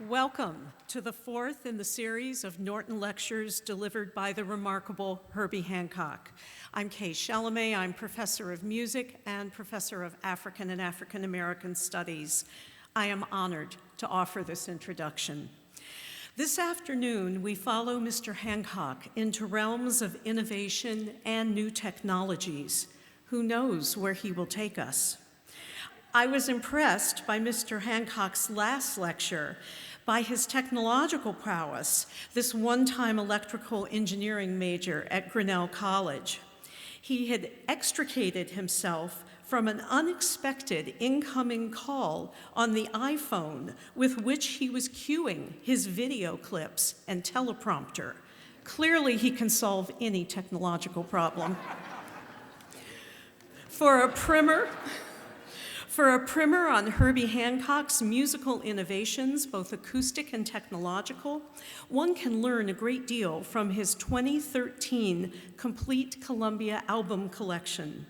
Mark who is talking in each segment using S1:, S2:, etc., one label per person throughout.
S1: Welcome to the fourth in the series of Norton Lectures delivered by the remarkable Herbie Hancock. I'm Kay Chalamet. I'm professor of music and professor of African and African American studies. I am honored to offer this introduction. This afternoon, we follow Mr. Hancock into realms of innovation and new technologies. Who knows where he will take us? I was impressed by Mr. Hancock's last lecture, by his technological prowess, this one-time electrical engineering major at Grinnell College. He had extricated himself from an unexpected incoming call on the iPhone with which he was cueing his video clips and teleprompter. Clearly, he can solve any technological problem. For a primer on Herbie Hancock's musical innovations, both acoustic and technological, one can learn a great deal from his 2013 Complete Columbia album collection.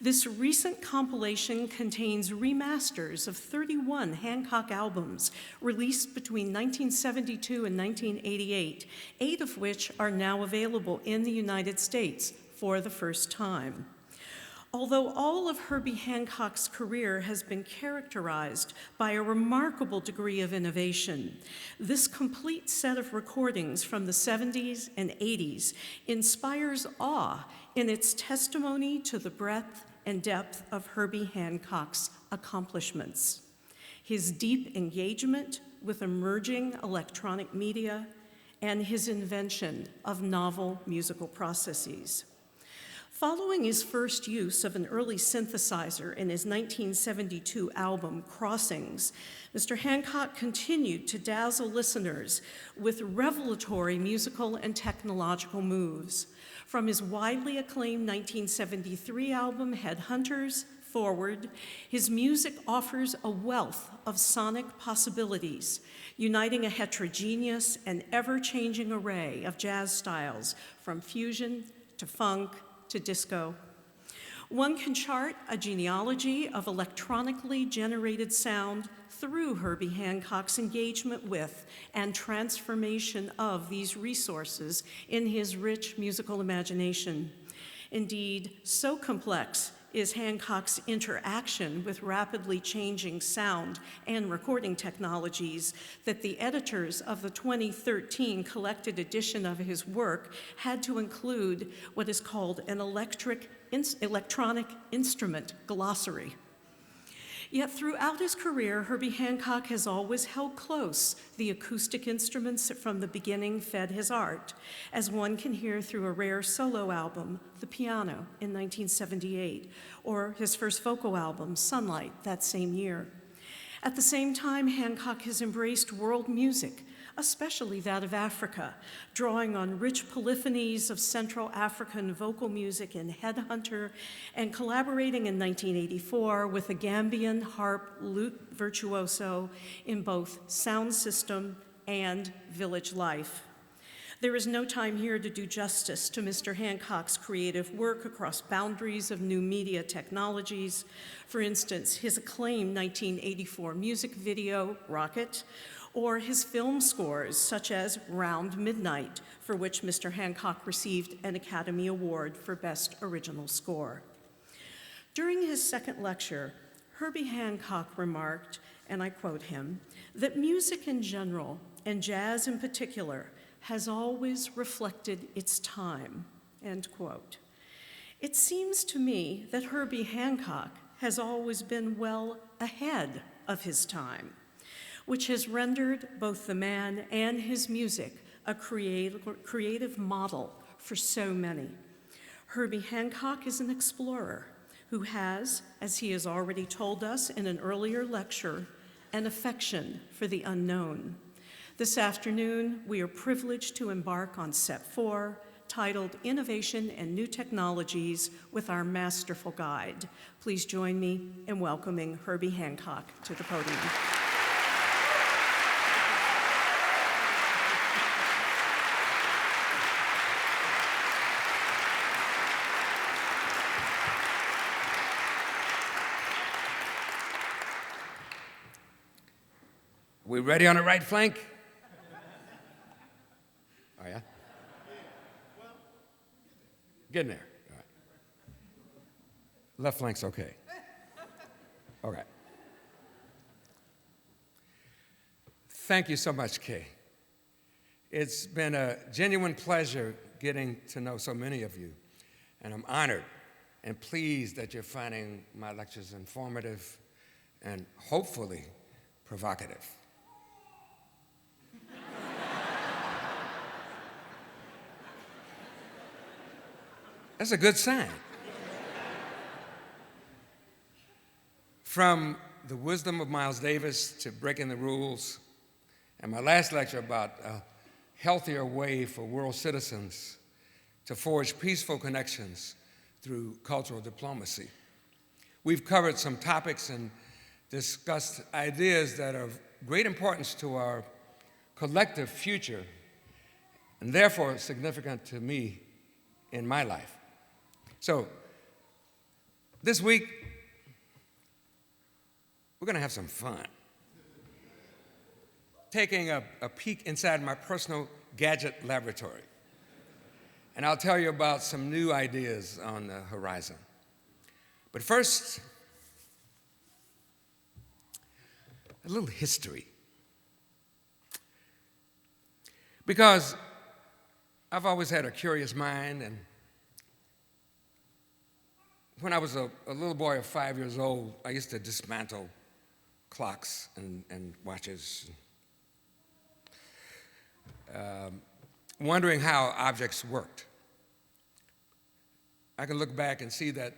S1: This recent compilation contains remasters of 31 Hancock albums released between 1972 and 1988, 8 of which are now available in the United States for the first time. Although all of Herbie Hancock's career has been characterized by a remarkable degree of innovation, this complete set of recordings from the 70s and 80s inspires awe in its testimony to the breadth and depth of Herbie Hancock's accomplishments. His deep engagement with emerging electronic media and his invention of novel musical processes. Following his first use of an early synthesizer in his 1972 album, Crossings, Mr. Hancock continued to dazzle listeners with revelatory musical and technological moves. From his widely acclaimed 1973 album, Headhunters, forward, his music offers a wealth of sonic possibilities, uniting a heterogeneous and ever-changing array of jazz styles, from fusion to funk, to disco. One can chart a genealogy of electronically generated sound through Herbie Hancock's engagement with and transformation of these resources in his rich musical imagination. Indeed, so complex is Hancock's interaction with rapidly changing sound and recording technologies that the editors of the 2013 collected edition of his work had to include what is called an electronic instrument glossary. Yet throughout his career, Herbie Hancock has always held close the acoustic instruments that from the beginning fed his art, as one can hear through a rare solo album, The Piano, in 1978, or his first vocal album, Sunlight, that same year. At the same time, Hancock has embraced world music, especially that of Africa, drawing on rich polyphonies of Central African vocal music in Headhunter, and collaborating in 1984 with a Gambian harp lute virtuoso in both Sound System and Village Life. There is no time here to do justice to Mr. Hancock's creative work across boundaries of new media technologies. For instance, his acclaimed 1984 music video, Rocket, or his film scores, such as Round Midnight, for which Mr. Hancock received an Academy Award for Best Original Score. During his second lecture, Herbie Hancock remarked, and I quote him, that music in general, and jazz in particular, has always reflected its time, end quote. It seems to me that Herbie Hancock has always been well ahead of his time, which has rendered both the man and his music a creative model for so many. Herbie Hancock is an explorer who has, as he has already told us in an earlier lecture, an affection for the unknown. This afternoon, we are privileged to embark on Set 4, titled Innovation and New Technologies, with our masterful guide. Please join me in welcoming Herbie Hancock to the podium.
S2: We ready on the right flank? Oh, yeah? Getting there. All right. Left flank's okay. All right. Thank you so much, Kay. It's been a genuine pleasure getting to know so many of you, and I'm honored and pleased that you're finding my lectures informative and hopefully provocative. That's a good sign. From the wisdom of Miles Davis to breaking the rules, and my last lecture about a healthier way for world citizens to forge peaceful connections through cultural diplomacy. We've covered some topics and discussed ideas that are of great importance to our collective future, and therefore significant to me in my life. So, this week, we're going to have some fun. Taking a peek inside my personal gadget laboratory. And I'll tell you about some new ideas on the horizon. But first, a little history. Because I've always had a curious mind, and when I was a little boy of 5 years old, I used to dismantle clocks and watches, wondering how objects worked. I can look back and see that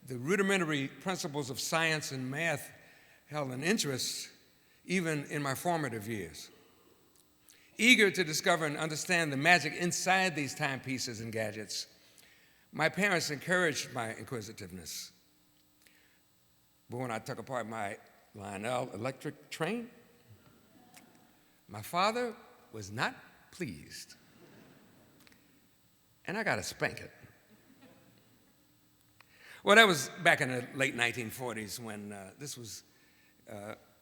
S2: the rudimentary principles of science and math held an interest even in my formative years. Eager to discover and understand the magic inside these timepieces and gadgets, my parents encouraged my inquisitiveness. But when I took apart my Lionel electric train, my father was not pleased, and I got to spank it. Well, that was back in the late 1940s when this was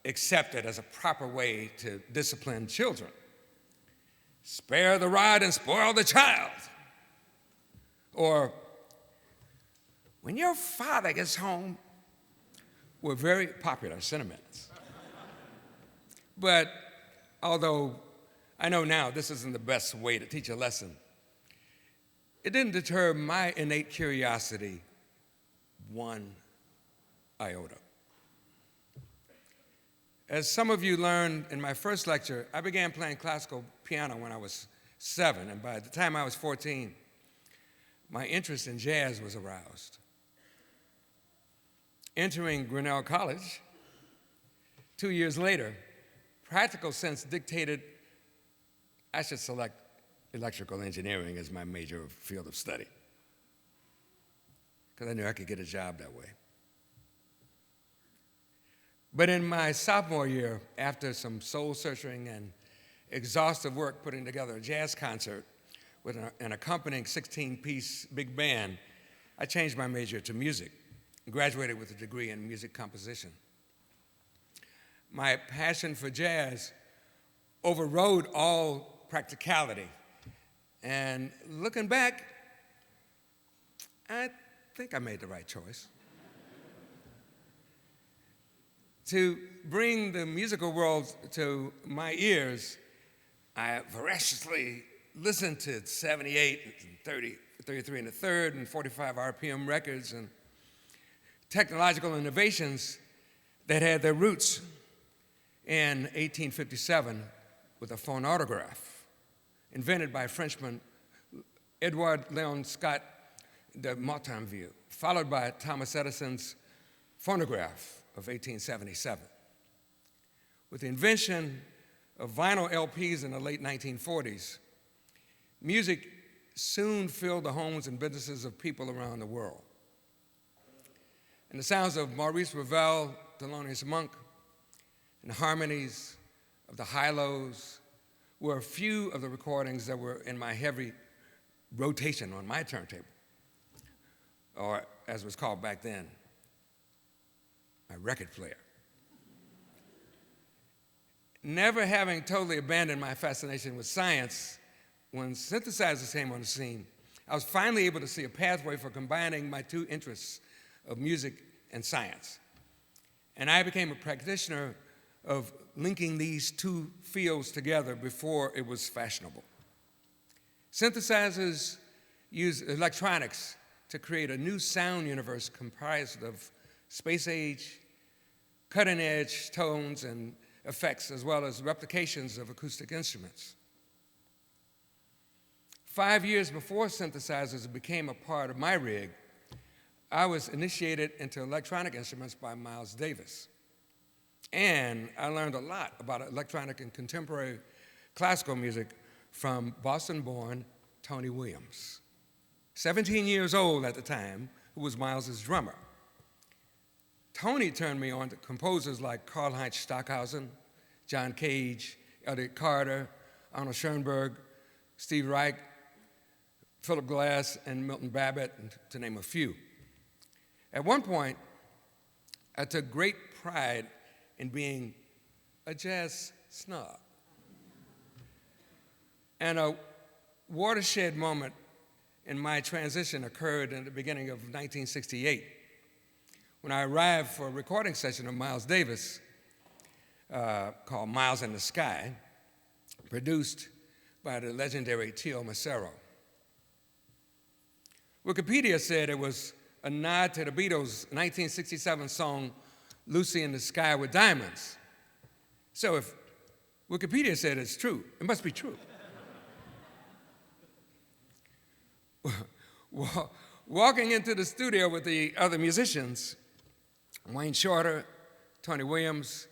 S2: accepted as a proper way to discipline children. Spare the rod and spoil the child. Or, when your father gets home, were very popular sentiments. But although I know now this isn't the best way to teach a lesson, it didn't deter my innate curiosity one iota. As some of you learned in my first lecture, I began playing classical piano when I was 7, and by the time I was 14, my interest in jazz was aroused. Entering Grinnell College, 2 years later, practical sense dictated I should select electrical engineering as my major field of study, because I knew I could get a job that way. But in my sophomore year, after some soul-searching and exhaustive work putting together a jazz concert with an accompanying 16-piece big band, I changed my major to music and graduated with a degree in music composition. My passion for jazz overrode all practicality. And looking back, I think I made the right choice. To bring the musical world to my ears, I voraciously listened to 78 and 30, 33 and a third and 45 RPM records and technological innovations that had their roots in 1857 with a phonautograph invented by Frenchman Edouard Léon Scott de Montainville, followed by Thomas Edison's phonograph of 1877. With the invention of vinyl LPs in the late 1940s, music soon filled the homes and businesses of people around the world. And the sounds of Maurice Ravel, Thelonious Monk, and the harmonies of the high-lows were a few of the recordings that were in my heavy rotation on my turntable, or as it was called back then, my record player. never having totally abandoned my fascination with science, when synthesizers came on the scene, I was finally able to see a pathway for combining my two interests of music and science. And I became a practitioner of linking these two fields together before it was fashionable. Synthesizers use electronics to create a new sound universe comprised of space-age, cutting-edge tones and effects, as well as replications of acoustic instruments. 5 years before synthesizers became a part of my rig, I was initiated into electronic instruments by Miles Davis. And I learned a lot about electronic and contemporary classical music from Boston-born Tony Williams, 17 years old at the time, who was Miles's drummer. Tony turned me on to composers like Karlheinz Stockhausen, John Cage, Elliott Carter, Arnold Schoenberg, Steve Reich, Philip Glass, and Milton Babbitt, to name a few. At one point, I took great pride in being a jazz snob. And a watershed moment in my transition occurred in the beginning of 1968, when I arrived for a recording session of Miles Davis called Miles in the Sky, produced by the legendary Tio Macero. Wikipedia said it was a nod to the Beatles' 1967 song, Lucy in the Sky with Diamonds. So if Wikipedia said it's true, it must be true. Walking into the studio with the other musicians, Wayne Shorter, Tony Williams,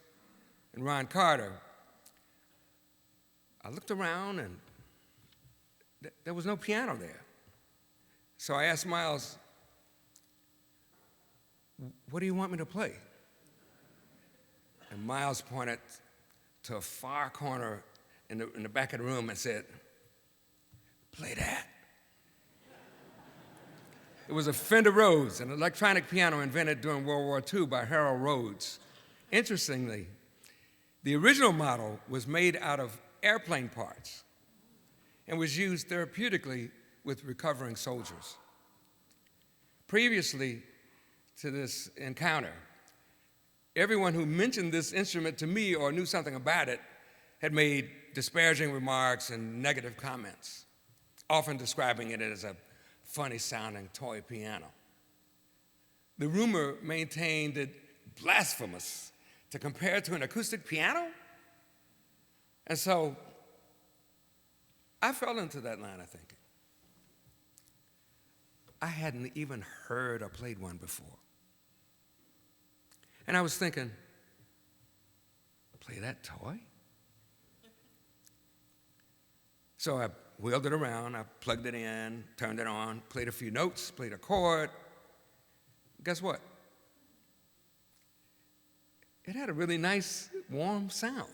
S2: and Ron Carter, I looked around and there was no piano there. So I asked Miles, "What do you want me to play?" And Miles pointed to a far corner in the back of the room and said, "Play that." It was a Fender Rhodes, an electronic piano invented during World War II by Harold Rhodes. Interestingly, the original model was made out of airplane parts and was used therapeutically with recovering soldiers. Previously to this encounter, everyone who mentioned this instrument to me or knew something about it had made disparaging remarks and negative comments, often describing it as a funny-sounding toy piano. The rumor maintained it blasphemous to compare it to an acoustic piano. And so I fell into that line of thinking. I hadn't even heard or played one before. And I was thinking, play that toy? So I wheeled it around, I plugged it in, turned it on, played a few notes, played a chord. Guess what? It had a really nice, warm sound.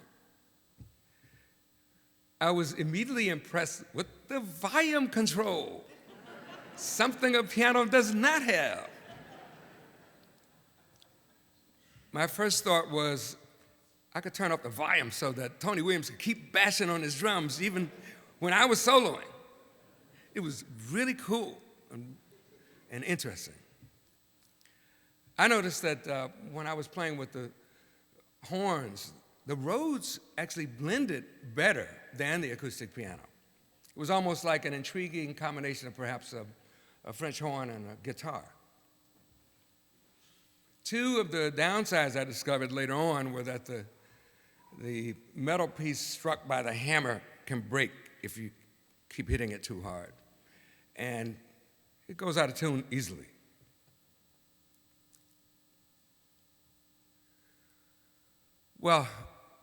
S2: I was immediately impressed with the volume control, something a piano does not have. My first thought was I could turn up the volume so that Tony Williams could keep bashing on his drums even when I was soloing. It was really cool and interesting. I noticed that when I was playing with the horns, the Rhodes actually blended better than the acoustic piano. It was almost like an intriguing combination of perhaps a French horn and a guitar. Two of the downsides I discovered later on were that the metal piece struck by the hammer can break if you keep hitting it too hard. And it goes out of tune easily. Well,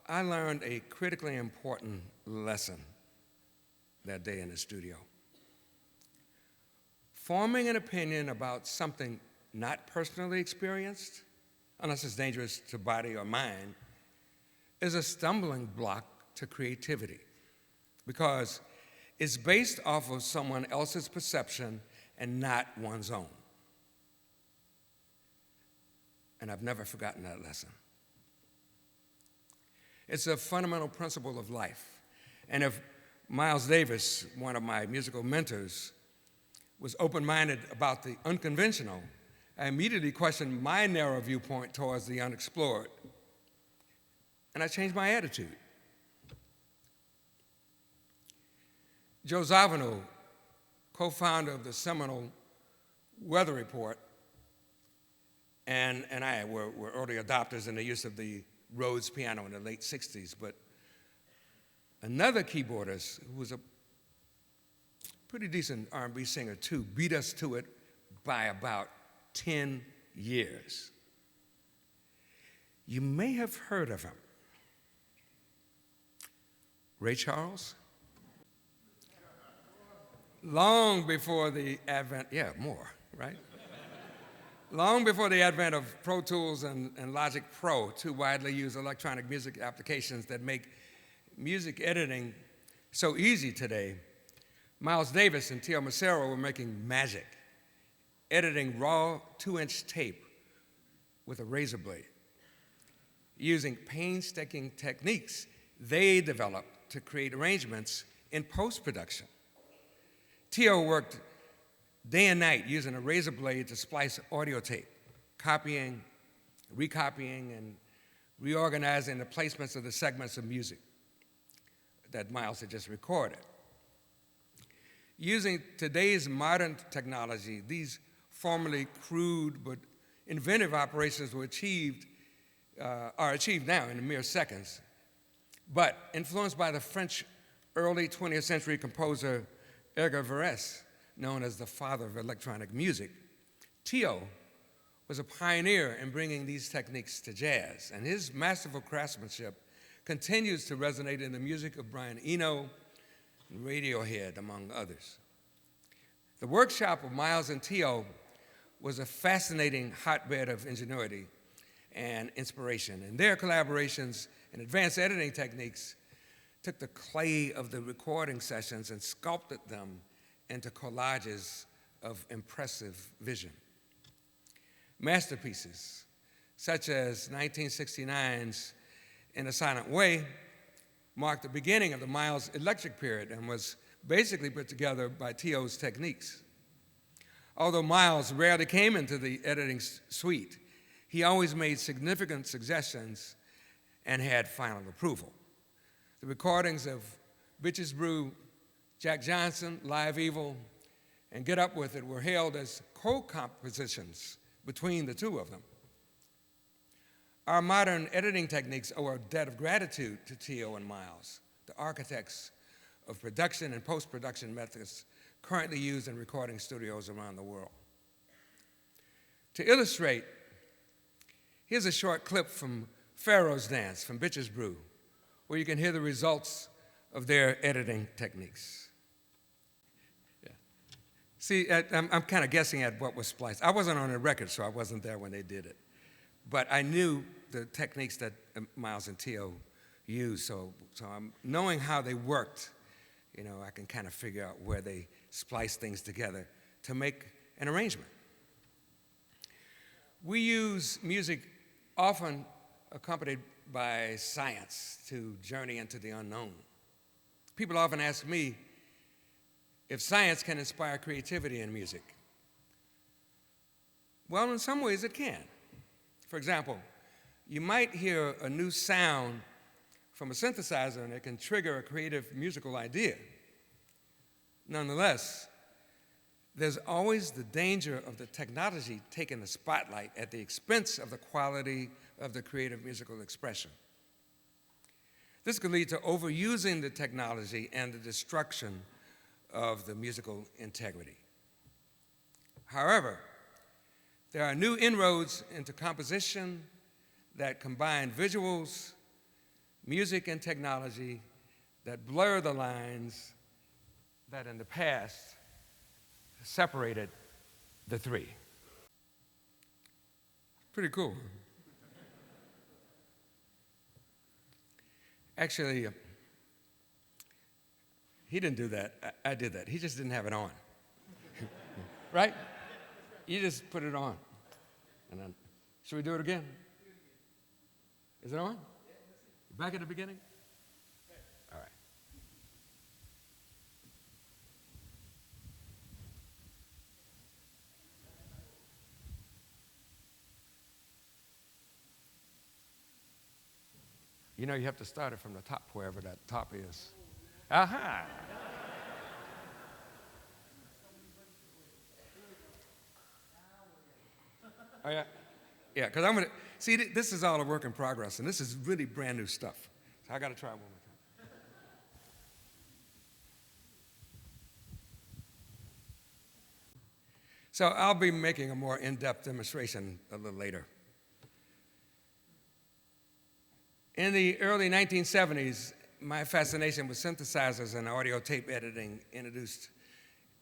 S2: I learned a critically important lesson that day in the studio. Forming an opinion about something not personally experienced, unless it's dangerous to body or mind, is a stumbling block to creativity because it's based off of someone else's perception and not one's own. And I've never forgotten that lesson. It's a fundamental principle of life. And if Miles Davis, one of my musical mentors, was open-minded about the unconventional, I immediately questioned my narrow viewpoint towards the unexplored. And I changed my attitude. Joe Zawinul, co-founder of the seminal Weather Report, and I were early adopters in the use of the Rhodes piano in the late 60s, but another keyboardist who was a pretty decent R&B singer too beat us to it by about 10 years. You may have heard of him. Ray Charles? Long before the advent, more, right? Long before the advent of Pro Tools and Logic Pro, two widely used electronic music applications that make music editing so easy today, Miles Davis and Tio Macero were making magic, editing raw 2-inch tape with a razor blade, using painstaking techniques they developed to create arrangements in post-production. Tio worked day and night using a razor blade to splice audio tape, copying, recopying, and reorganizing the placements of the segments of music that Miles had just recorded. Using today's modern technology, these formerly crude but inventive operations are achieved now in mere seconds. But influenced by the French early 20th century composer Edgar Varese, known as the father of electronic music, Tio was a pioneer in bringing these techniques to jazz, and his masterful craftsmanship continues to resonate in the music of Brian Eno and Radiohead, among others. The workshop of Miles and Tio was a fascinating hotbed of ingenuity and inspiration, and their collaborations in advanced editing techniques took the clay of the recording sessions and sculpted them into collages of impressive vision. Masterpieces, such as 1969's In a Silent Way, marked the beginning of the Miles electric period and was basically put together by Tio's techniques. Although Miles rarely came into the editing suite, he always made significant suggestions and had final approval. The recordings of Bitches Brew, Jack Johnson, Live Evil, and Get Up With It were hailed as co-compositions between the two of them. Our modern editing techniques owe a debt of gratitude to Tio and Miles, the architects of production and post-production methods currently used in recording studios around the world. To illustrate, here's a short clip from Pharaoh's Dance from Bitches Brew, where you can hear the results of their editing techniques. Yeah. See, I'm kind of guessing at what was spliced. I wasn't on the record, so I wasn't there when they did it. But I knew the techniques that Miles and Tio used, so I'm knowing how they worked, I can kind of figure out where they spliced things together to make an arrangement. We use music often accompanied by science to journey into the unknown. People often ask me if science can inspire creativity in music. Well, in some ways it can. For example, you might hear a new sound from a synthesizer and it can trigger a creative musical idea. Nonetheless, there's always the danger of the technology taking the spotlight at the expense of the quality of the creative musical expression. This could lead to overusing the technology and the destruction of the musical integrity. However, there are new inroads into composition that combine visuals, music, and technology that blur the lines that in the past separated the three. Pretty cool. Actually, he didn't do that. I did that. He just didn't have it on. Right? You just put it on. And then, should we do it again? Is it on? Back at the beginning? All right. You know, you have to start it from the top, wherever that top is. Aha! Oh, yeah? Yeah, because I'm going to, see, this is all a work in progress, and this is really brand new stuff. So I got to try one more time. So I'll be making a more in-depth demonstration a little later. In the early 1970s, my fascination with synthesizers and audio tape editing introduced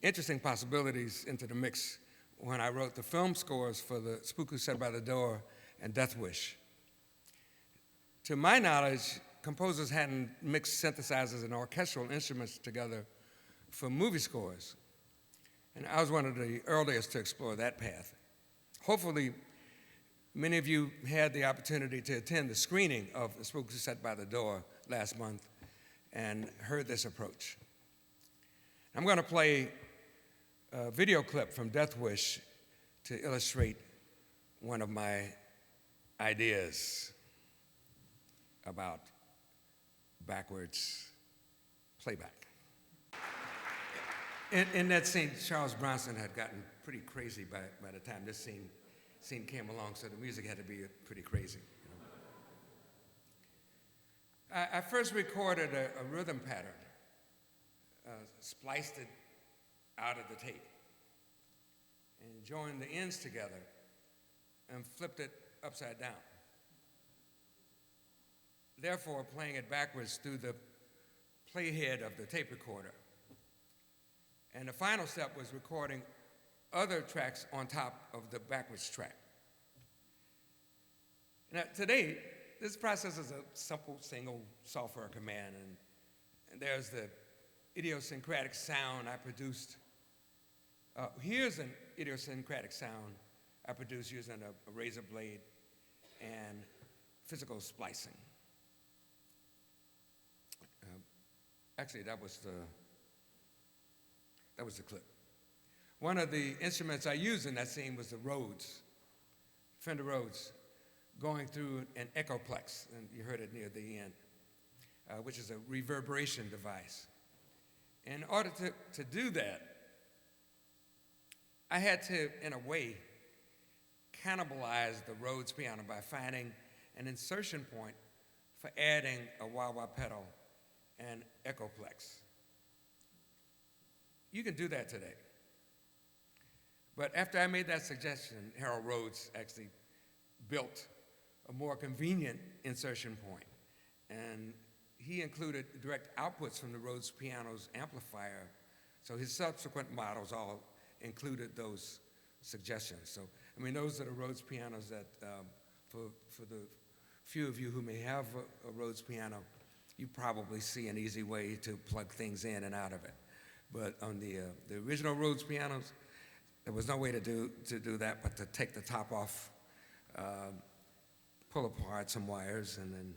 S2: interesting possibilities into the mix when I wrote the film scores for The Spook Who Sat by the Door and Death Wish. To my knowledge, composers hadn't mixed synthesizers and orchestral instruments together for movie scores. And I was one of the earliest to explore that path. Hopefully, many of you had the opportunity to attend the screening of The Spook Who Sat by the Door last month and heard this approach. I'm going to play a video clip from Death Wish to illustrate one of my ideas about backwards playback. In that scene, Charles Bronson had gotten pretty crazy by the time this scene came along, so the music had to be pretty crazy. You know? I first recorded a rhythm pattern, spliced it out of the tape, and joined the ends together and flipped it upside down. Therefore, playing it backwards through the playhead of the tape recorder. And the final step was recording other tracks on top of the backwards track. Now, today, this process is a simple single software command, and there's the idiosyncratic sound I produced. Here's an idiosyncratic sound I produced using a razor blade and physical splicing. Actually, that was the clip. One of the instruments I used in that scene was the Rhodes, Fender Rhodes, going through an echoplex, and you heard it near the end, which is a reverberation device. In order to do that, I had to, in a way, cannibalize the Rhodes piano by finding an insertion point for adding a wah-wah pedal and echoplex. You can do that today. But after I made that suggestion, Harold Rhodes actually built a more convenient insertion point, and he included direct outputs from the Rhodes piano's amplifier, so his subsequent models all included those suggestions. So, I mean, those are the Rhodes pianos that, for the few of you who may have a Rhodes piano, you probably see an easy way to plug things in and out of it. But on the original Rhodes pianos, there was no way to do that but to take the top off, pull apart some wires, and then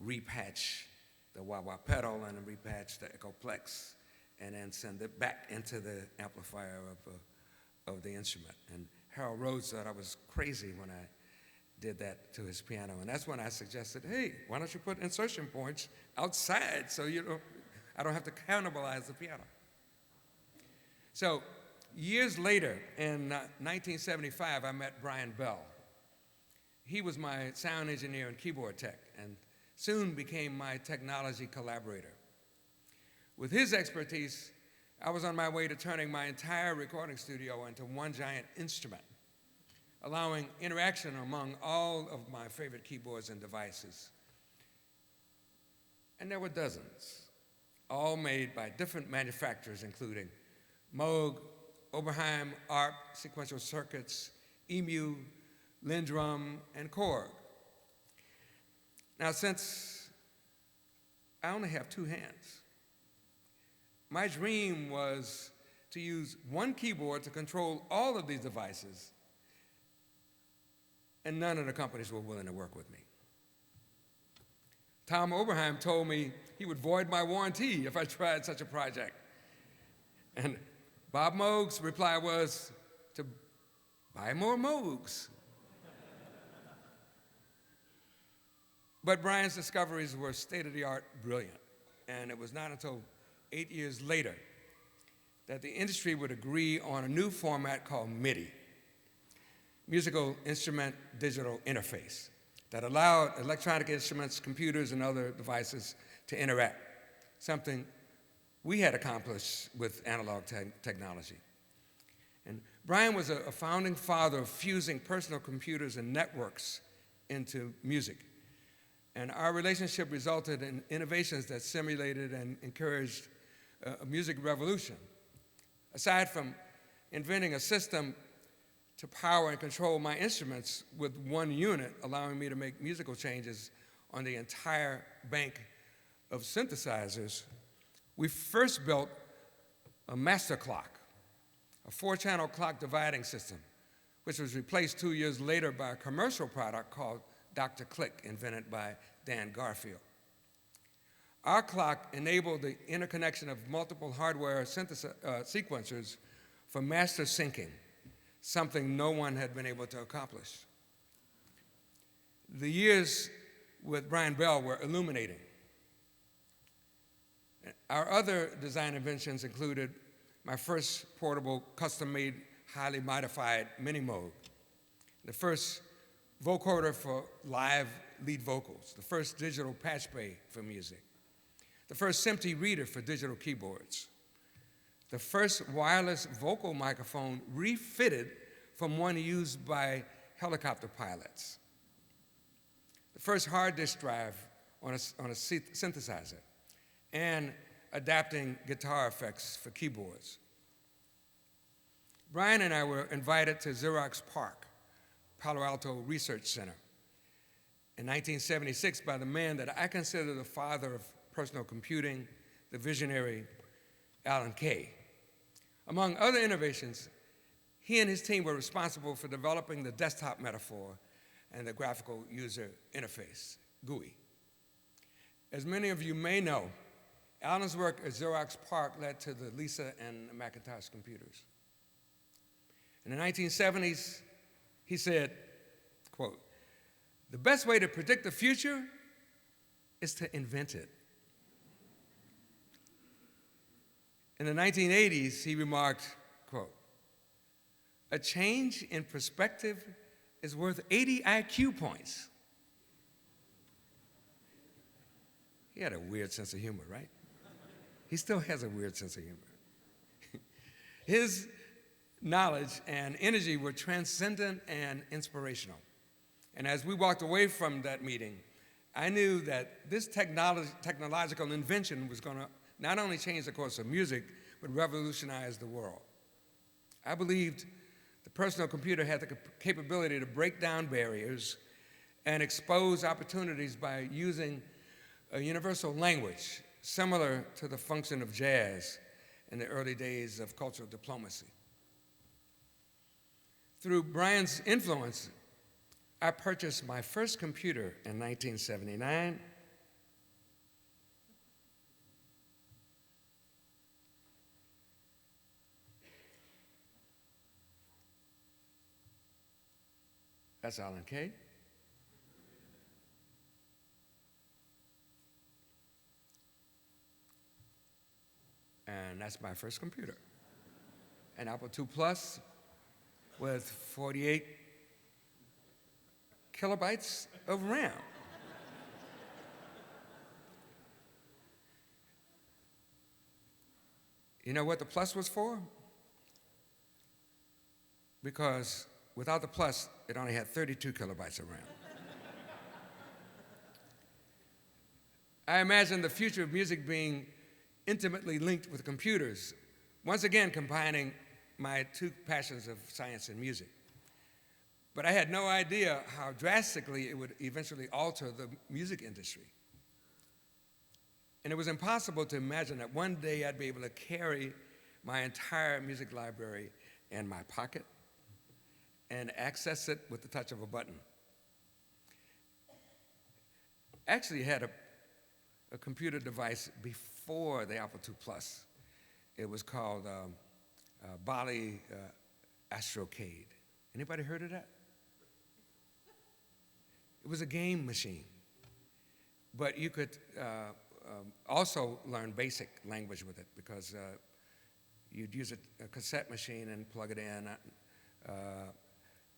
S2: repatch the wah-wah pedal and then repatch the echoplex, and then send it back into the amplifier of the instrument. And Harold Rhodes thought I was crazy when I did that to his piano. And that's when I suggested, hey, why don't you put insertion points outside so I don't have to cannibalize the piano. So years later, in 1975, I met Brian Bell. He was my sound engineer and keyboard tech, and soon became my technology collaborator. With his expertise, I was on my way to turning my entire recording studio into one giant instrument, allowing interaction among all of my favorite keyboards and devices. And there were dozens, all made by different manufacturers, including Moog, Oberheim, ARP, Sequential Circuits, EMU, Lindrum, and Korg. Now, since I only have two hands, my dream was to use one keyboard to control all of these devices, and none of the companies were willing to work with me. Tom Oberheim told me he would void my warranty if I tried such a project. And Bob Moog's reply was to buy more Moogs. But Brian's discoveries were state-of-the-art brilliant, and it was not until 8 years later that the industry would agree on a new format called MIDI, Musical Instrument Digital Interface, that allowed electronic instruments, computers, and other devices to interact, something we had accomplished with analog technology. And Brian was a founding father of fusing personal computers and networks into music. And our relationship resulted in innovations that simulated and encouraged a music revolution. Aside from inventing a system to power and control my instruments with one unit, allowing me to make musical changes on the entire bank of synthesizers, we first built a master clock, a 4-channel clock dividing system, which was replaced 2 years later by a commercial product called Dr. Click, invented by Dan Garfield. Our clock enabled the interconnection of multiple hardware sequencers for master syncing, something no one had been able to accomplish. The years with Brian Bell were illuminating. Our other design inventions included my first portable, custom-made, highly modified mini-Moog, the first vocoder for live lead vocals, the first digital patch bay for music, the first SMPTE reader for digital keyboards, the first wireless vocal microphone refitted from one used by helicopter pilots, the first hard disk drive on a synthesizer, and adapting guitar effects for keyboards. Brian and I were invited to Xerox PARC, Palo Alto Research Center, in 1976 by the man that I consider the father of personal computing, the visionary Alan Kay. Among other innovations, he and his team were responsible for developing the desktop metaphor and the graphical user interface, GUI. As many of you may know, Alan's work at Xerox PARC led to the Lisa and Macintosh computers. In the 1970s, he said, quote, "The best way to predict the future is to invent it." In the 1980s, he remarked, quote, "A change in perspective is worth 80 IQ points." He had a weird sense of humor, right? He still has a weird sense of humor. His knowledge and energy were transcendent and inspirational. And as we walked away from that meeting, I knew that this technological invention was going to not only change the course of music, but revolutionize the world. I believed the personal computer had the capability to break down barriers and expose opportunities by using a universal language similar to the function of jazz in the early days of cultural diplomacy. Through Brian's influence, I purchased my first computer in 1979. That's Alan Kay. And that's my first computer. An Apple II Plus with 48 kilobytes of RAM. You know what the Plus was for? Because without the Plus, it only had 32 kilobytes of RAM. I imagine the future of music being intimately linked with computers, once again combining my two passions of science and music. But I had no idea how drastically it would eventually alter the music industry. And it was impossible to imagine that one day I'd be able to carry my entire music library in my pocket and access it with the touch of a button. Actually, it had a computer device before the Apple II Plus. It was called Bali Astrocade. Anybody heard of that? It was a game machine. But you could also learn basic language with it because you'd use a cassette machine and plug it in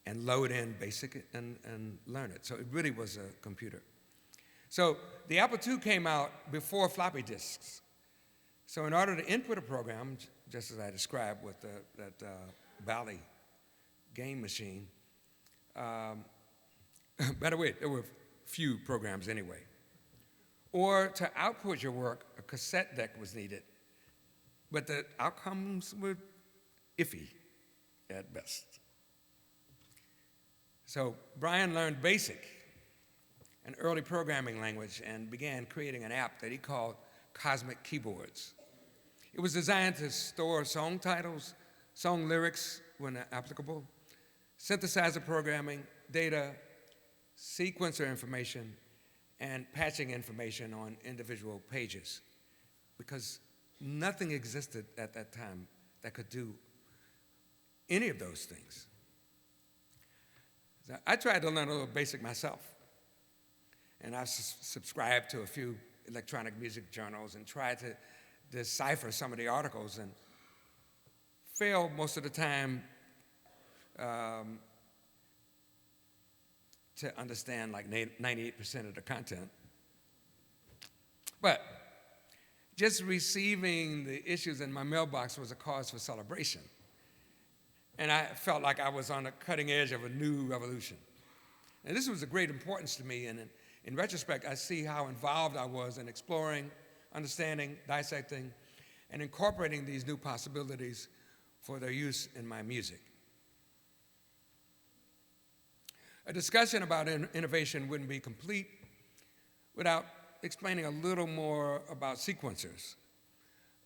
S2: and load in BASIC and learn it. So it really was a computer. So the Apple II came out before floppy disks. So in order to input a program, just as I described with that Bally game machine, by the way, there were few programs anyway. Or to output your work, a cassette deck was needed, but the outcomes were iffy at best. So Brian learned BASIC, an early programming language, and began creating an app that he called Cosmic Keyboards. It was designed to store song titles, song lyrics when applicable, synthesizer programming, data, sequencer information, and patching information on individual pages, because nothing existed at that time that could do any of those things. So I tried to learn a little BASIC myself, and I subscribed to a few electronic music journals and tried to decipher some of the articles and failed most of the time to understand like 98% of the content. But just receiving the issues in my mailbox was a cause for celebration. And I felt like I was on the cutting edge of a new revolution. And this was of great importance to me, and in retrospect, I see how involved I was in exploring, understanding, dissecting, and incorporating these new possibilities for their use in my music. A discussion about innovation wouldn't be complete without explaining a little more about sequencers.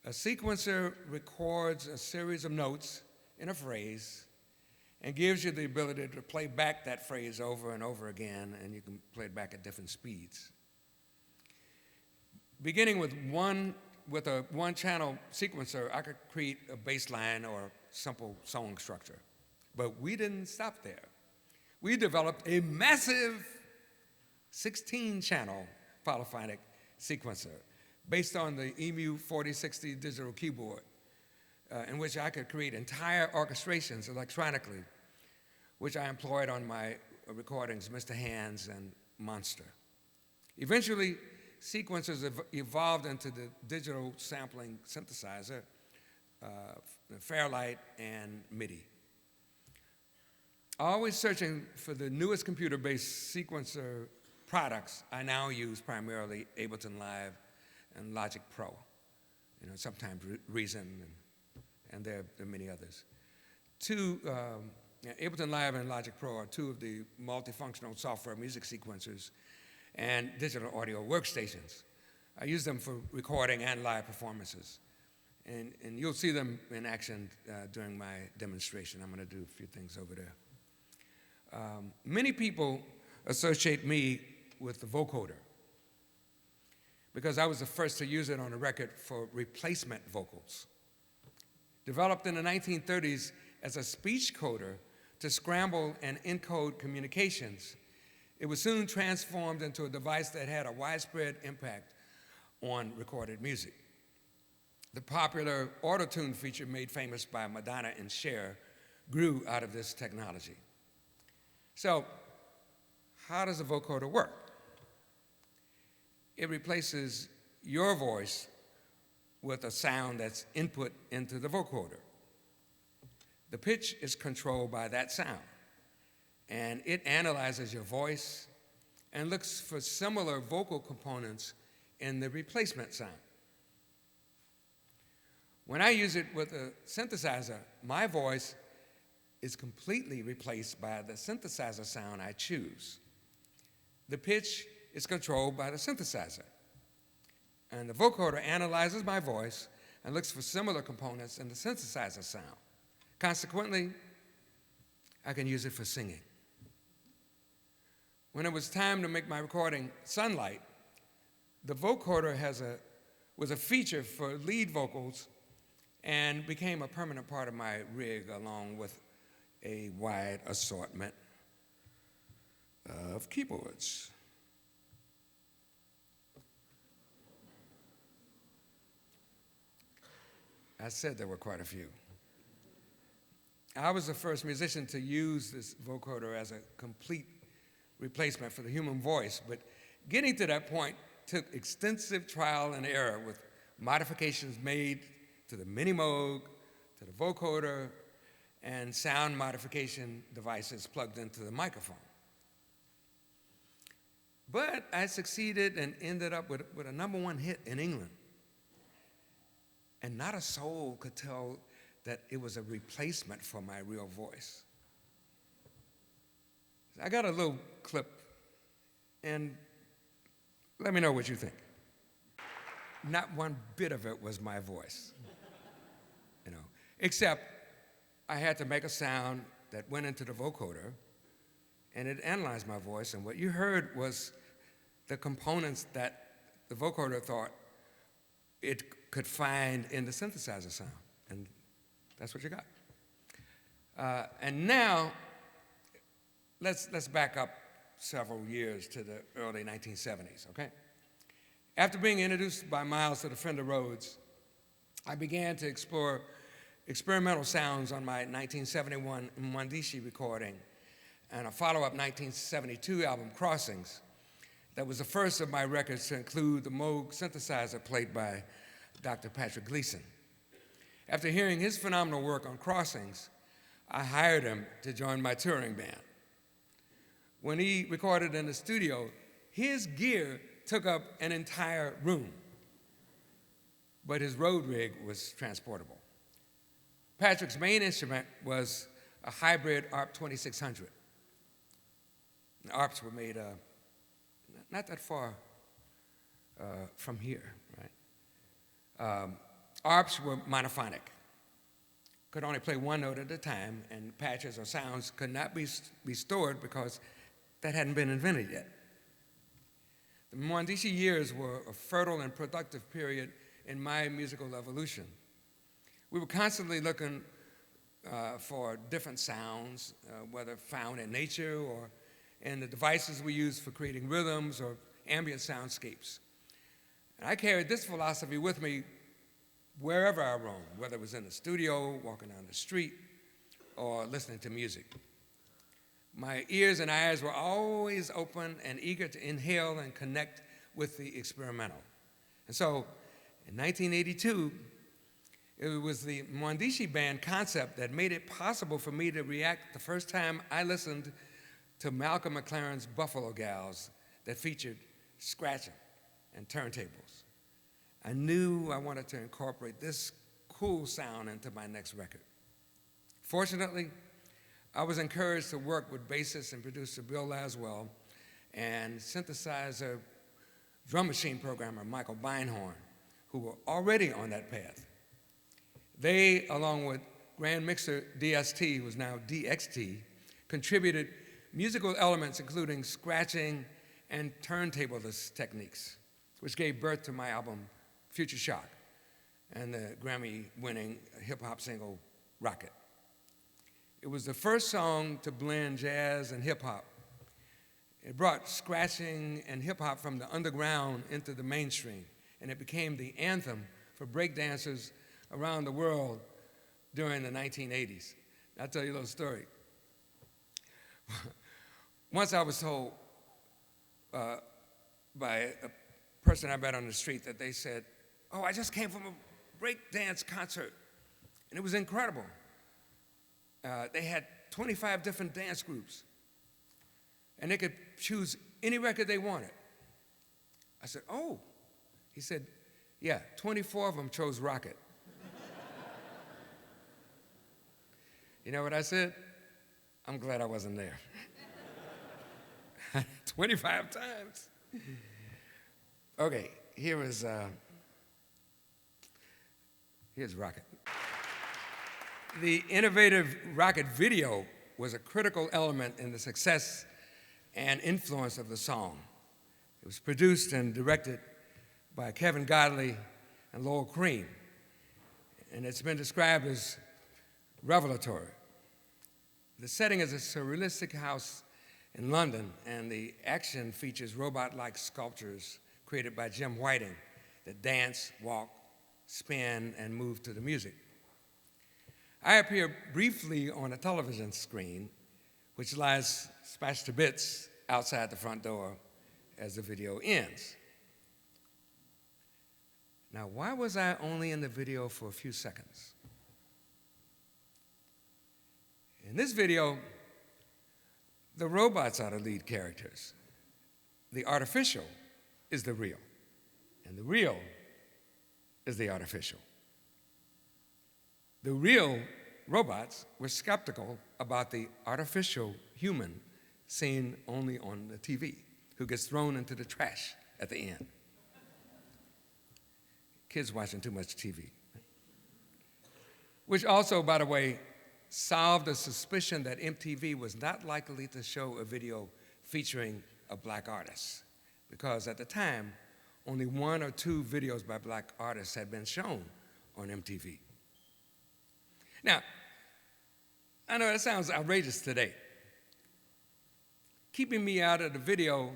S2: A sequencer records a series of notes in a phrase and gives you the ability to play back that phrase over and over again, and you can play it back at different speeds. Beginning with a one-channel sequencer, I could create a bass line or simple song structure. But we didn't stop there. We developed a massive 16-channel polyphonic sequencer based on the EMU 4060 digital keyboard, in which I could create entire orchestrations electronically, which I employed on my recordings, Mr. Hands and Monster. Eventually, sequencers evolved into the digital sampling synthesizer, Fairlight, and MIDI. Always searching for the newest computer-based sequencer products, I now use primarily Ableton Live and Logic Pro. You know, sometimes Reason, and there are many others. Ableton Live and Logic Pro are two of the multifunctional software music sequencers and digital audio workstations. I use them for recording and live performances. And you'll see them in action during my demonstration. I'm going to do a few things over there. Many people associate me with the vocoder because I was the first to use it on a record for replacement vocals. Developed in the 1930s as a speech coder to scramble and encode communications, it was soon transformed into a device that had a widespread impact on recorded music. The popular auto-tune feature made famous by Madonna and Cher grew out of this technology. So, how does a vocoder work? It replaces your voice with a sound that's input into the vocoder. The pitch is controlled by that sound, and it analyzes your voice and looks for similar vocal components in the replacement sound. When I use it with a synthesizer, my voice is completely replaced by the synthesizer sound I choose. The pitch is controlled by the synthesizer, and the vocoder analyzes my voice and looks for similar components in the synthesizer sound. Consequently, I can use it for singing. When it was time to make my recording Sunlight, the vocoder was a feature for lead vocals and became a permanent part of my rig along with a wide assortment of keyboards. I said there were quite a few. I was the first musician to use this vocoder as a complete replacement for the human voice, but getting to that point took extensive trial and error with modifications made to the mini-moog, to the vocoder, and sound modification devices plugged into the microphone. But I succeeded and ended up with a #1 hit in England. And not a soul could tell that it was a replacement for my real voice. I got a little clip, and let me know what you think. Not one bit of it was my voice, except I had to make a sound that went into the vocoder, and it analyzed my voice, and what you heard was the components that the vocoder thought it could find in the synthesizer sound, and that's what you got. And now, let's back up several years to the early 1970s, okay? After being introduced by Miles to the Fender Rhodes, I began to explore experimental sounds on my 1971 Mwandishi recording and a follow-up 1972 album, Crossings, that was the first of my records to include the Moog synthesizer played by Dr. Patrick Gleason. After hearing his phenomenal work on Crossings, I hired him to join my touring band. When he recorded in the studio, his gear took up an entire room, but his road rig was transportable. Patrick's main instrument was a hybrid ARP 2600. The ARPs were made not that far from here, right? ARPs were monophonic, could only play one note at a time, and patches or sounds could not be stored because that hadn't been invented yet. The Mwandishi years were a fertile and productive period in my musical evolution. We were constantly looking for different sounds, whether found in nature or in the devices we used for creating rhythms or ambient soundscapes. And I carried this philosophy with me wherever I roamed, whether it was in the studio, walking down the street, or listening to music. My ears and eyes were always open and eager to inhale and connect with the experimental. And so, in 1982, it was the Mwandishi band concept that made it possible for me to react the first time I listened to Malcolm McLaren's Buffalo Gals that featured scratching and turntables. I knew I wanted to incorporate this cool sound into my next record. Fortunately, I was encouraged to work with bassist and producer Bill Laswell and synthesizer drum machine programmer Michael Beinhorn, who were already on that path. They, along with Grand Mixer DST, who is now DXT, contributed musical elements including scratching and turntableless techniques, which gave birth to my album Future Shock and the Grammy-winning hip-hop single Rocket. It was the first song to blend jazz and hip-hop. It brought scratching and hip-hop from the underground into the mainstream, and it became the anthem for breakdancers around the world during the 1980s. I'll tell you a little story. Once I was told by a person I met on the street that they said, "Oh, I just came from a breakdance concert, and it was incredible. They had 25 different dance groups, and they could choose any record they wanted." I said, "Oh." He said, "Yeah, 24 of them chose Rocket." You know what I said? I'm glad I wasn't there. 25 times. Okay, here's Rocket. The innovative Rocket video was a critical element in the success and influence of the song. It was produced and directed by Kevin Godley and Lowell Cream, and it's been described as revelatory. The setting is a surrealistic house in London, and the action features robot-like sculptures created by Jim Whiting that dance, walk, spin, and move to the music. I appear briefly on a television screen, which lies smashed to bits outside the front door as the video ends. Now, why was I only in the video for a few seconds? In this video, the robots are the lead characters. The artificial is the real, and the real is the artificial. The real robots were skeptical about the artificial human seen only on the TV, who gets thrown into the trash at the end. Kids watching too much TV. Which also, by the way, solved a suspicion that MTV was not likely to show a video featuring a black artist, because at the time, only 1 or 2 videos by black artists had been shown on MTV. Now, I know that sounds outrageous today. Keeping me out of the video,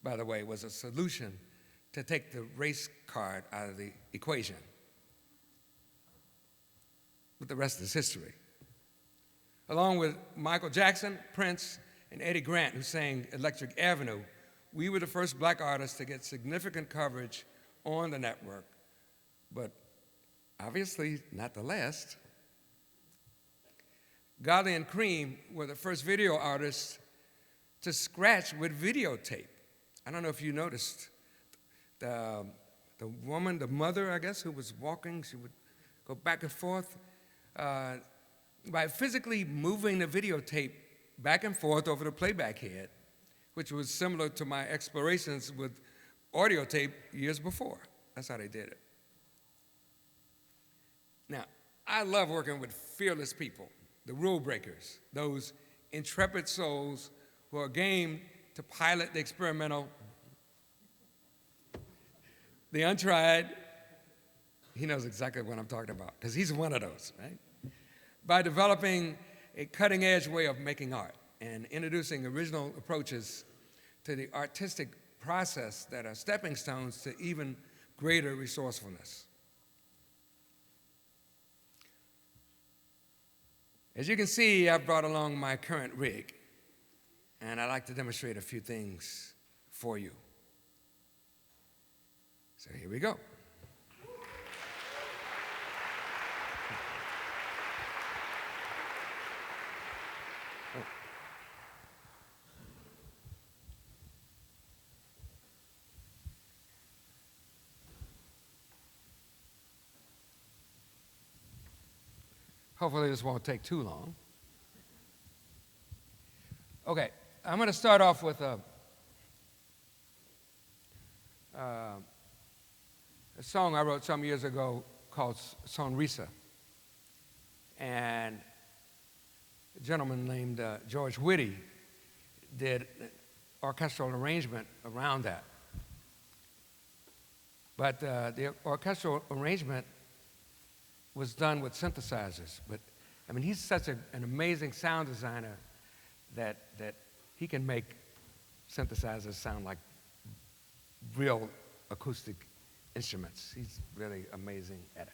S2: by the way, was a solution to take the race card out of the equation. But the rest is history. Along with Michael Jackson, Prince, and Eddie Grant, who sang Electric Avenue, we were the first black artists to get significant coverage on the network, but obviously not the last. Godley and Cream were the first video artists to scratch with videotape. I don't know if you noticed, the woman, the mother, I guess, who was walking, she would go back and forth. By physically moving the videotape back and forth over the playback head, which was similar to my explorations with audio tape years before. That's how they did it. Now, I love working with fearless people, the rule breakers, those intrepid souls who are game to pilot the experimental, the untried. He knows exactly what I'm talking about, because he's one of those, right? By developing a cutting-edge way of making art and introducing original approaches to the artistic process that are stepping stones to even greater resourcefulness. As you can see, I've brought along my current rig, and I'd like to demonstrate a few things for you. So here we go. Hopefully this won't take too long. Okay, I'm going to start off with a song I wrote some years ago called Sonrisa. And a gentleman named George Whitty did an orchestral arrangement around that. But the orchestral arrangement was done with synthesizers. But I mean, he's such an amazing sound designer that he can make synthesizers sound like real acoustic instruments. He's really amazing at it.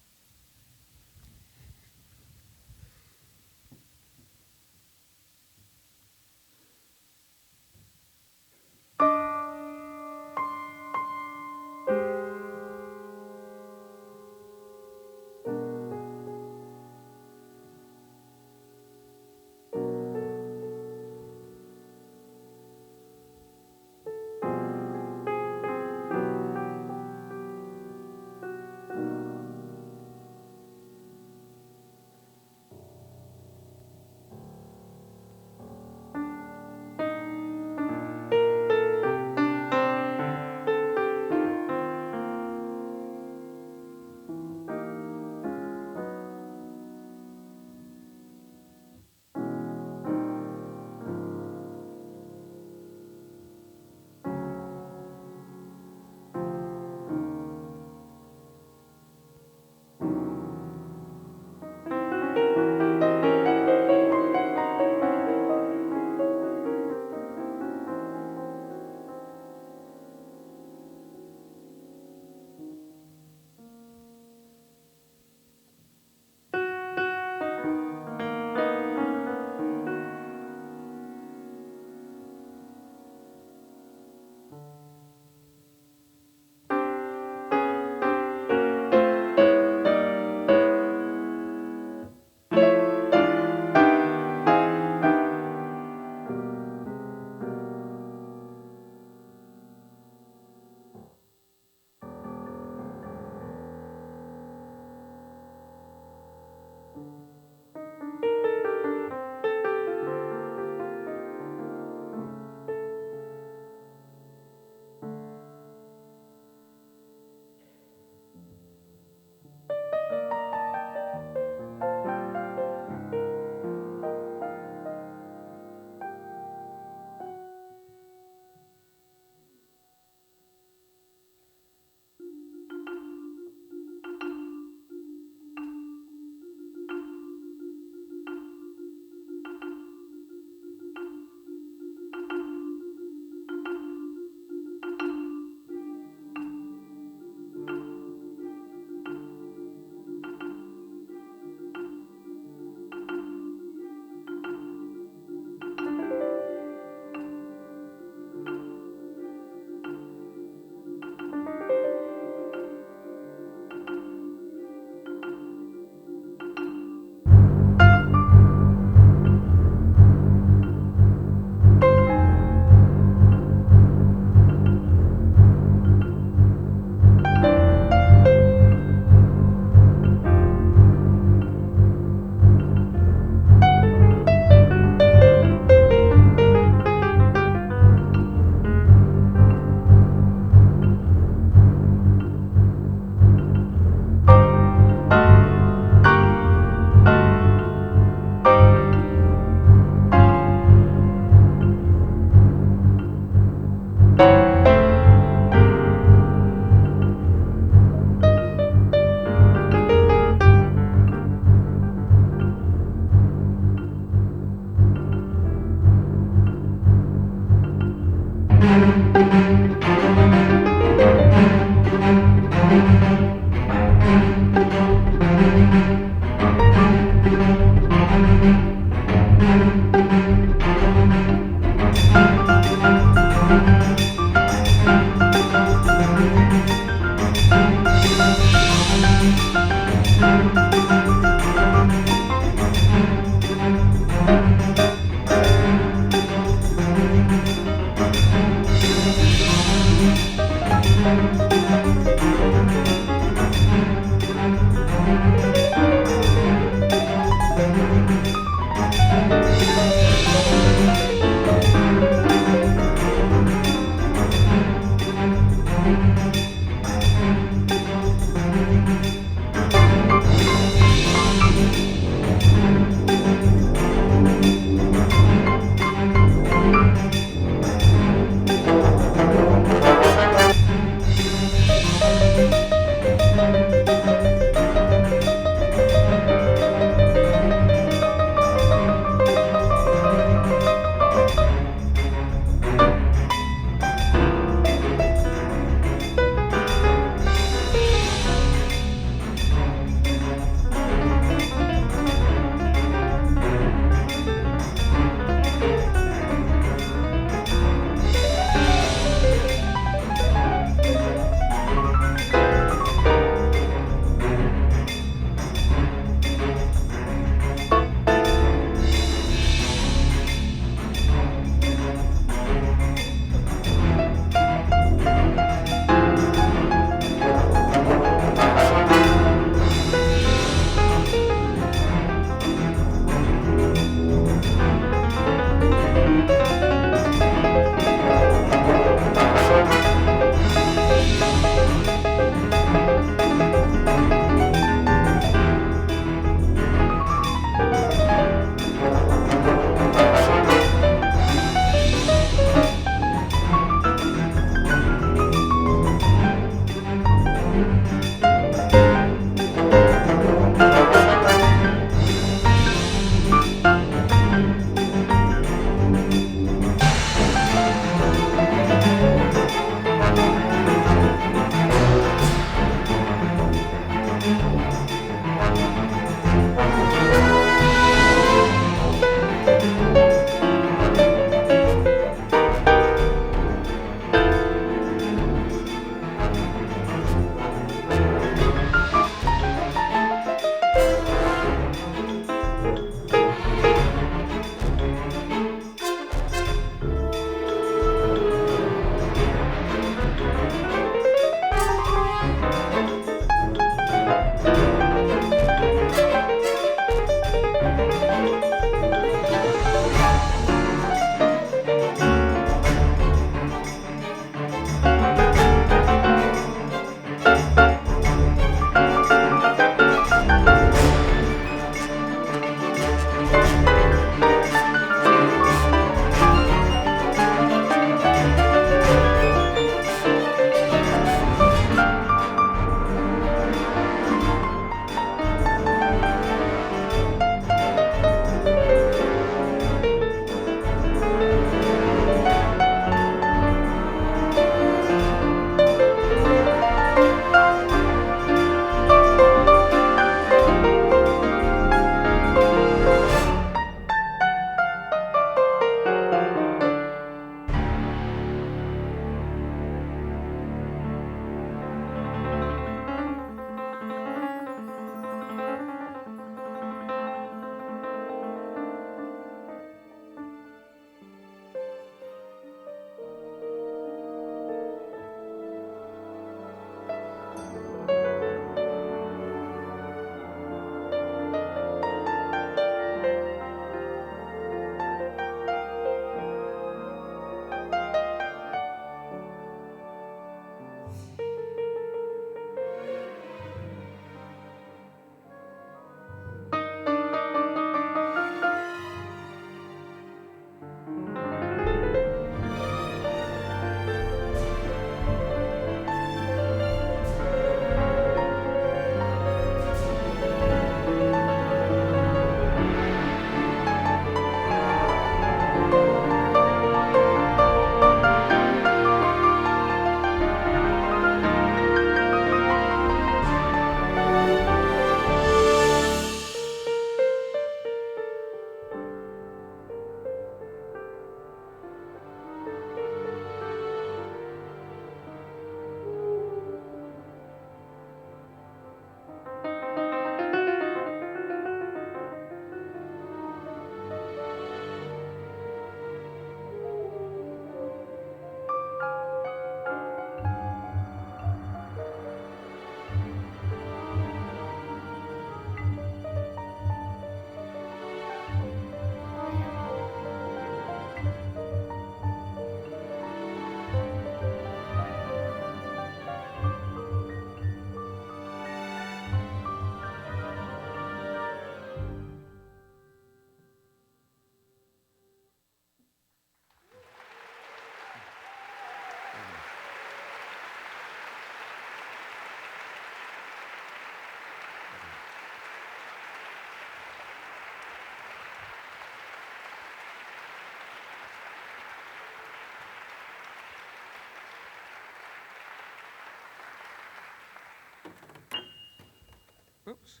S2: Oops.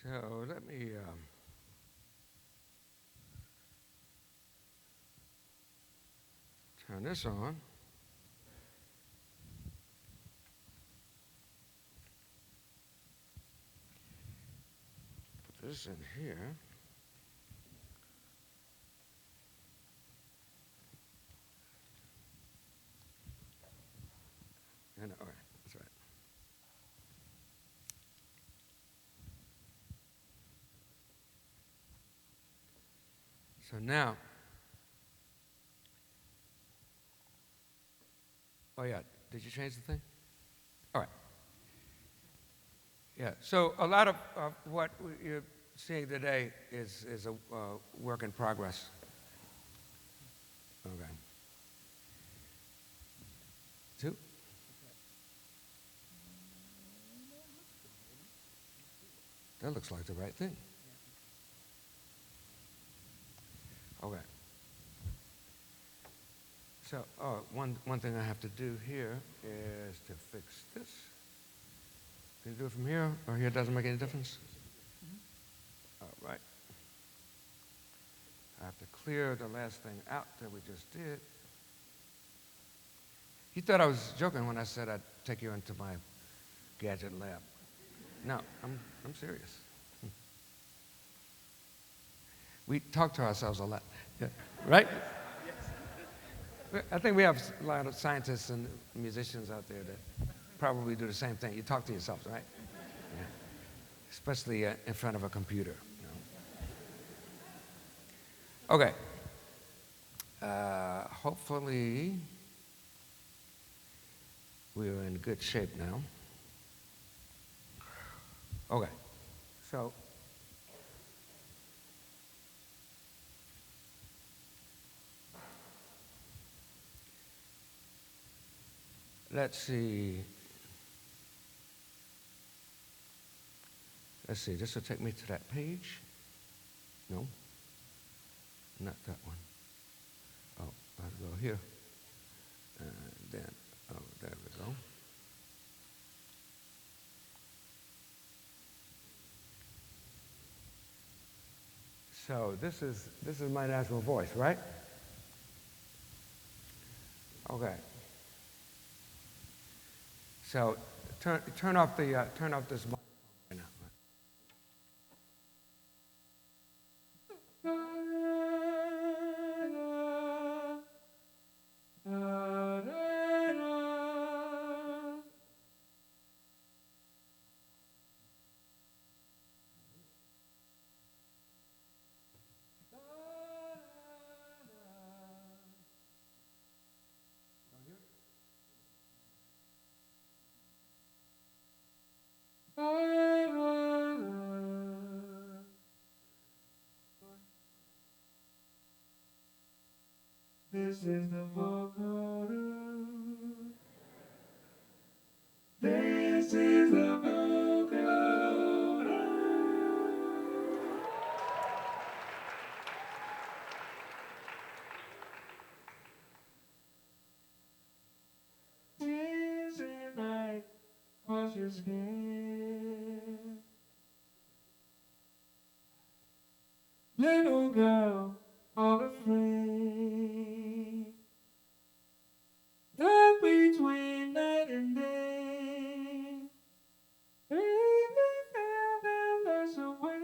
S2: So let me turn this on. Put this in here. And all right, that's right. So now, oh yeah, did you change the thing? All right. Yeah, so a lot of what you're seeing today is a work in progress. Okay. 2. That looks like the right thing. Okay. So, one thing I have to do here is to fix this. Can you do it from here, or here doesn't make any difference? All right. I have to clear the last thing out that we just did. You thought I was joking when I said I'd take you into my gadget lab. No, I'm serious. We talk to ourselves a lot, yeah. Right? I think we have a lot of scientists and musicians out there that probably do the same thing. You talk to yourselves, right? Yeah. Especially in front of a computer. You know? Okay. Hopefully, we're in good shape now. Okay. So, let's see. This will take me to that page. No, not that one. Oh, I'll go here. And then, oh, there we go. So this is my natural voice, right? Okay. So turn off this mic right now. This is the vocoder. This is the vocoder. This is night, cause you're scared. Little girl, all afraid. Dark between night and day. Baby, feel them lost away.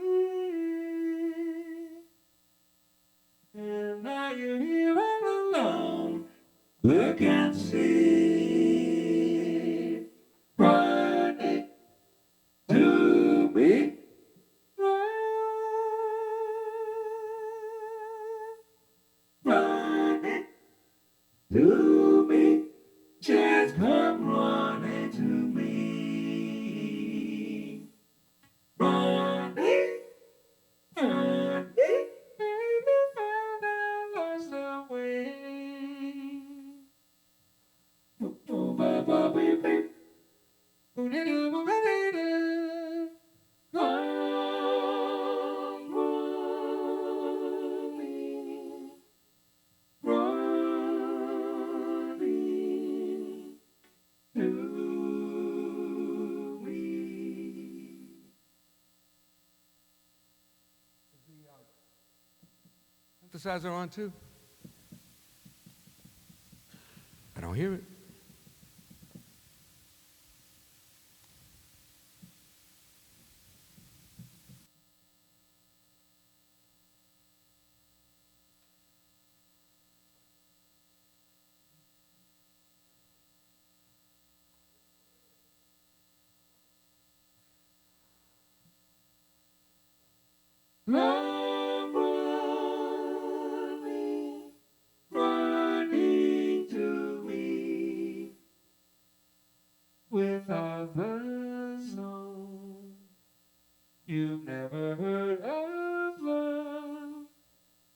S2: And now you're here all alone. Look and see. Running to me. Running to me. Just come running to me. Running, running, baby, found I lost the way. synthesizer on too? I don't hear it. Love running, running to me with other song. You've never heard of love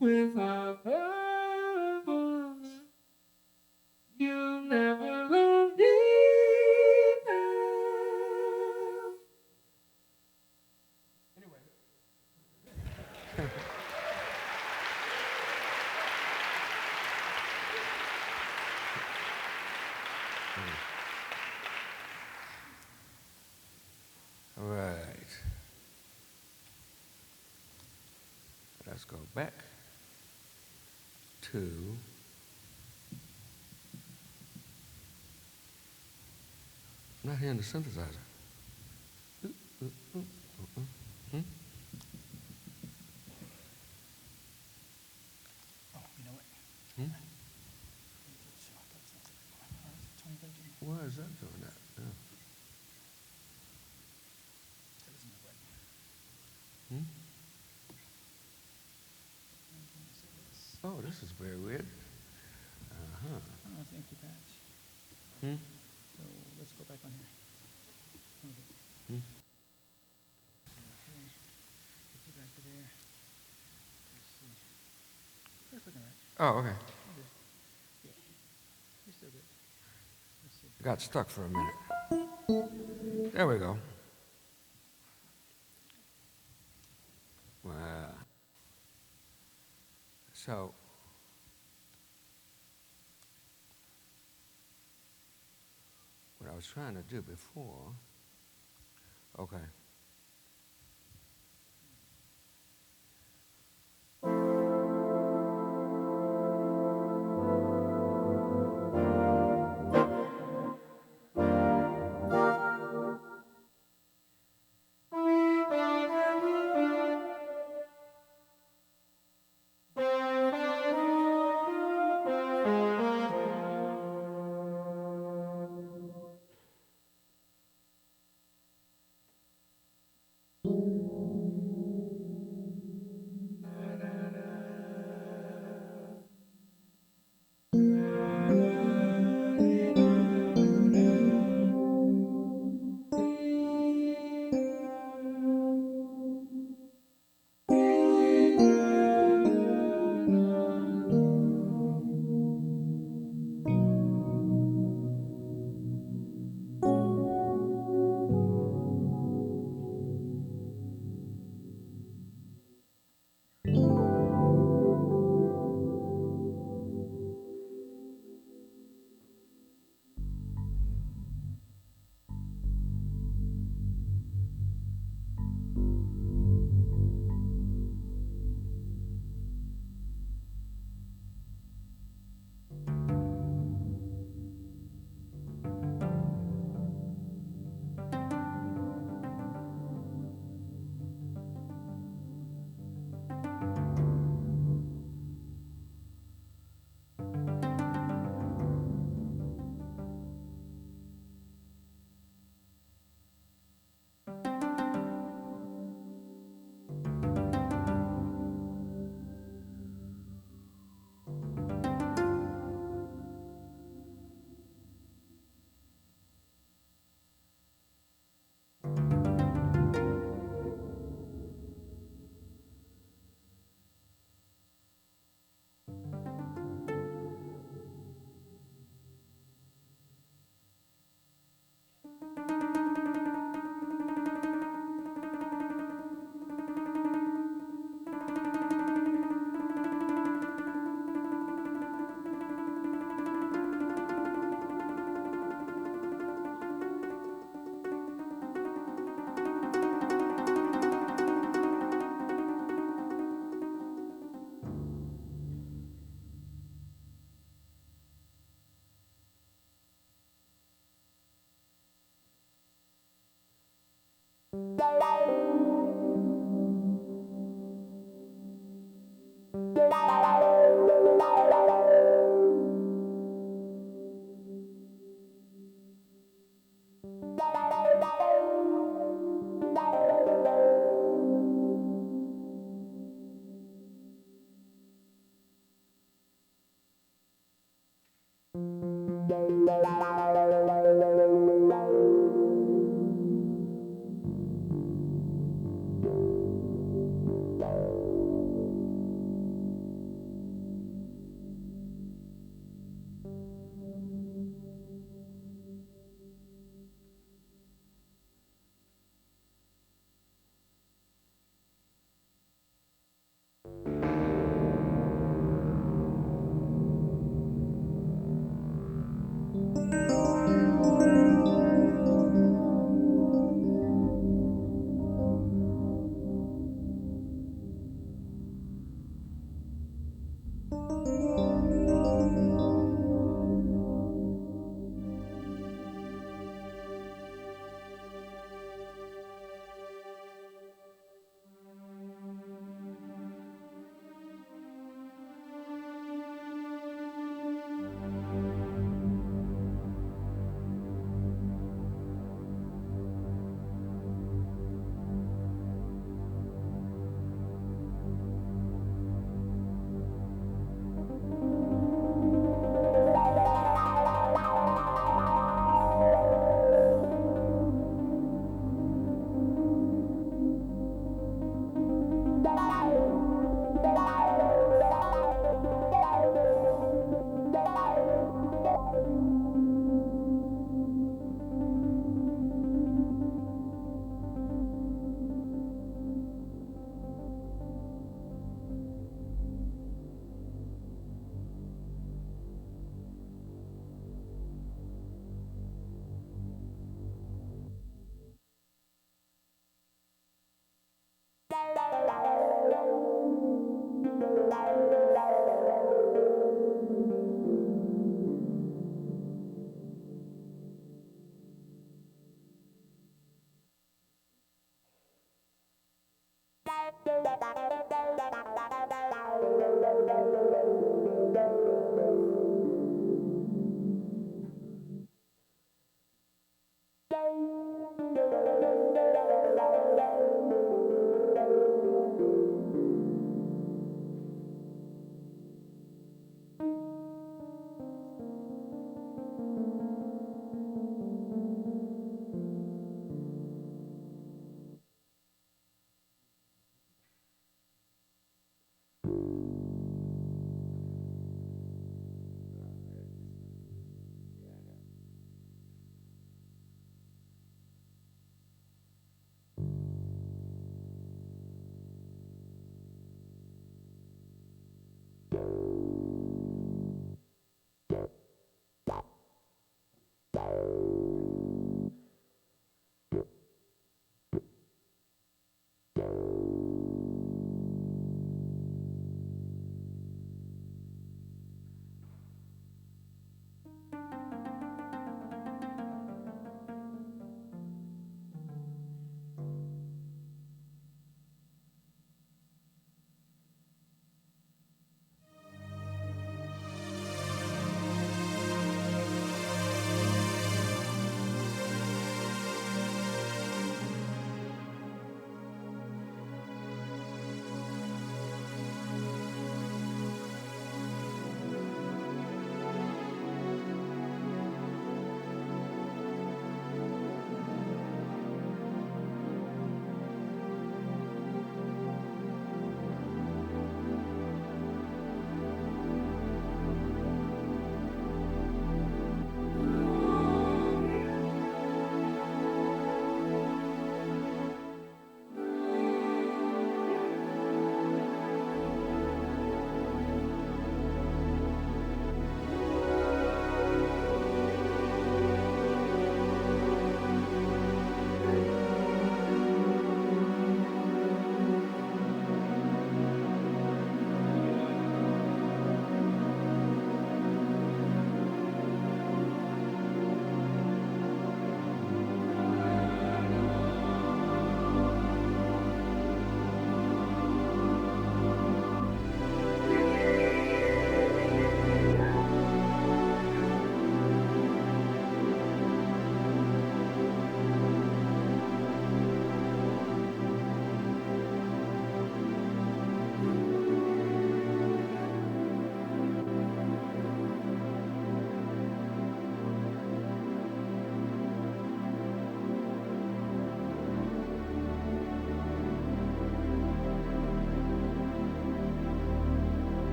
S2: with other voice. You never loved enough. All right. Let's go back to I'm not hearing the synthesizer. Hmm?
S3: Oh, you know what?
S2: Hmm? Why is that doing that? Yeah. Hmm? Oh, this is very weird. Uh-huh.
S3: Oh, it's an empty patch.
S2: Hmm?
S3: So let's go back on here. Okay.
S2: Hmm?
S3: Okay. Get you back to there. Let's see. That's looking right.
S2: Oh, okay.
S3: Okay. Yeah. You're still good. Let's see.
S2: Got stuck for a minute. There we go. Wow. So, what I was trying to do before, okay.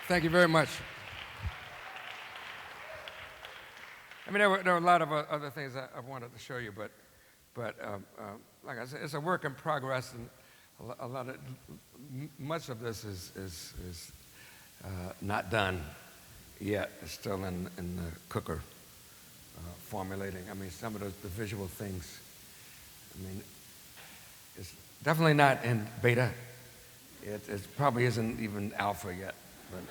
S2: Thank you very much. I mean, there were a lot of other things I wanted to show you, but like I said, it's a work in progress, and a lot of much of this is not done yet. It's still in the cooker, formulating. I mean, some of the visual things. I mean, it's definitely not in beta. It probably isn't even alpha yet. But,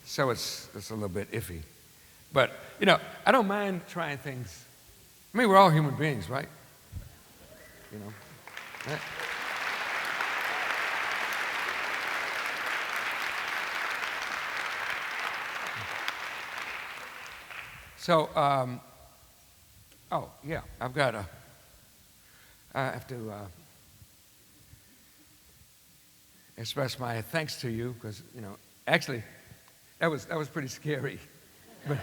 S2: so it's a little bit iffy. But, you know, I don't mind trying things. I mean, we're all human beings, right? You know? Yeah. So, oh, yeah, I have to express my thanks to you because, you know, actually, that was pretty scary. But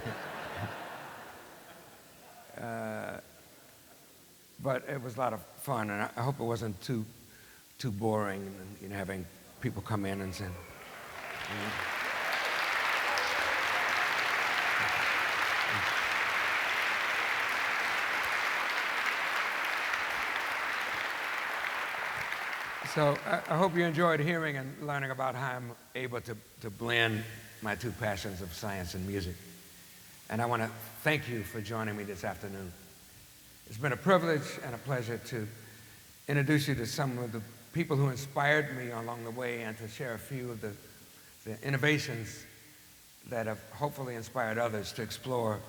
S2: it was a lot of fun, and I hope it wasn't too boring, and, you know, having people come in and sing. You know. So I hope you enjoyed hearing and learning about how I'm able to blend my two passions of science and music. And I want to thank you for joining me this afternoon. It's been a privilege and a pleasure to introduce you to some of the people who inspired me along the way and to share a few of the innovations that have hopefully inspired others to explore,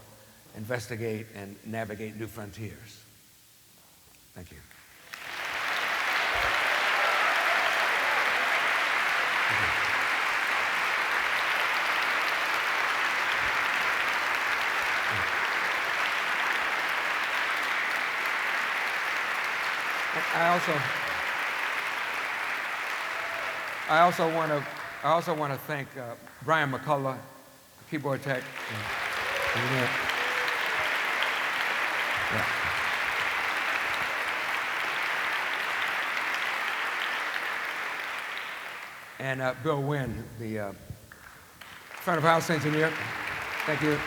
S2: investigate, and navigate new frontiers. Thank you. I also want to thank Brian McCullough, keyboard tech. Yeah. And Bill Wynn, the front of house engineer. Thank you.